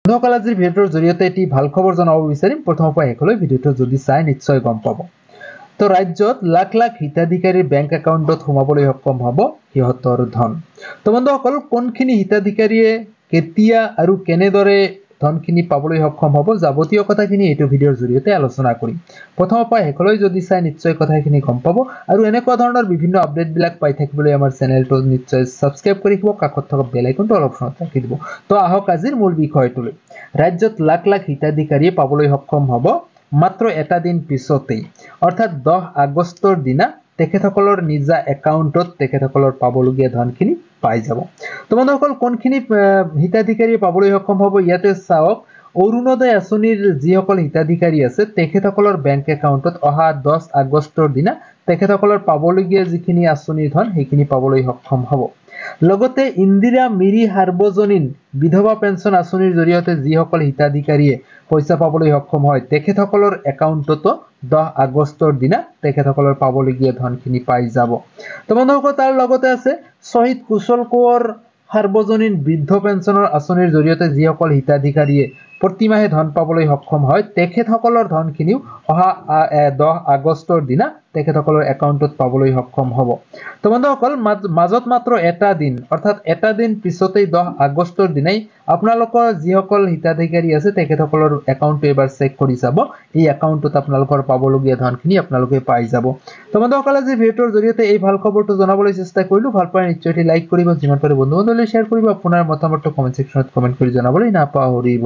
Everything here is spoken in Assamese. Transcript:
বন্ধুসকল আজিৰ ভিডিঅ'ৰ জৰিয়তে এটি ভাল খবৰ জনাব বিচাৰিম। প্ৰথমৰ পৰা শেষলৈ ভিডিঅ'টো যদি চাই নিশ্চয় গম পাব। তো ৰাজ্যত লাখ লাখ হিতাধিকাৰীৰ বেংক একাউণ্টত সোমাবলৈ সক্ষম হ'ব সিহঁতৰ ধন। তো বন্ধুসকল কোনখিনি হিতাধিকাৰীয়ে কেতিয়া আৰু কেনেদৰে ধনখিনি পাবলৈ সক্ষম হ'ব যাৱতীয় কথাখিনি এইটো ভিডিঅ'ৰ জৰিয়তে আলোচনা কৰিম। প্ৰথমৰ পৰা শেষলৈ যদি চাই নিশ্চয় কথাখিনি গম পাব আৰু এনেকুৱা ধৰণৰ বিভিন্ন আপডেটবিলাক পাই থাকিবলৈ আমাৰ চেনেলটো নিশ্চয় সাবস্ক্ৰাইব কৰি ৰাখিব, কাষত থকা বেল আইকনটো অল অপশ্যনত ৰাখি দিব। তো আহক আজিৰ মূল বিষয়টোলৈ। ৰাজ্যত লাখ লাখ হিতাধিকাৰীয়ে পাবলৈ সক্ষম হ'ব মাত্ৰ এটা দিন পিছতেই, অৰ্থাৎ 10 আগষ্টৰ দিনা তেখেতসকলৰ নিজা একাউণ্টত তেখেতসকলৰ পাবলগীয়া ধনখিনি পাই যাব। তো বন্ধুসকল কোনখিনি হিতাধিকাৰীয়ে পাবলৈ সক্ষম হ'ব ইয়াতে চাওক। অৰুণোদয় আঁচনিৰ যিসকল হিতাধিকাৰী আছে তেখেতসকলৰ বেংক একাউণ্টত অহা 10 আগষ্টৰ দিনা তেখেতসকলৰ পাবলগীয়া যিখিনি আঁচনিৰ ধন সেইখিনি পাবলৈ সক্ষম হ'ব। লগতে ইন্দিৰা মিৰি সাৰ্বজনীন বিধৱা পেঞ্চন আঁচনিৰ জৰিয়তে যিসকল হিতাধিকাৰীয়ে পইচা পাবলৈ সক্ষম হয় তেখেতসকলৰ একাউণ্টতো 10 আগষ্টৰ দিনা তেখেতসকলৰ পাবলগীয়া ধনখিনি পাই যাব। তো বন্ধুসকল তাৰ লগতে আছে শ্বহীদ কুশল কোঁৱৰ সাৰ্বজনীন বৃদ্ধ পেঞ্চনৰ আঁচনিৰ জৰিয়তে যিসকল হিতাধিকাৰীয়ে প্ৰতিমাহে ধন পাবলৈ সক্ষম হয় তেখেতসকলৰ ধনখিনিও অহা 10 আগষ্টৰ দিনা তেখেতসকলৰ একাউণ্টত পাবলৈ সক্ষম হ'ব। তো বন্ধুসকল মাজত মাত্ৰ এটা দিন, অৰ্থাৎ এটা দিন পিছতেই 10 আগষ্টৰ দিনাই আপোনালোকৰ যিসকল হিতাধিকাৰী আছে তেখেতসকলৰ একাউণ্টটো এবাৰ চেক কৰি চাব, এই একাউণ্টত আপোনালোকৰ পাবলগীয়া ধনখিনি আপোনালোকে পাই যাব। তো বন্ধুসকল আজি ভিডিঅ'ৰ জৰিয়তে এই ভাল খবৰটো জনাবলৈ চেষ্টা কৰিলোঁ। ভাল পালে নিশ্চয় লাইক কৰিব, যিমান পাৰে বন্ধু বান্ধৱলৈ শ্বেয়াৰ কৰিব, আপোনাৰ মতামতটো কমেণ্ট ছেকশ্যনত কমেণ্ট কৰি জনাবলৈ নাপাহৰিব।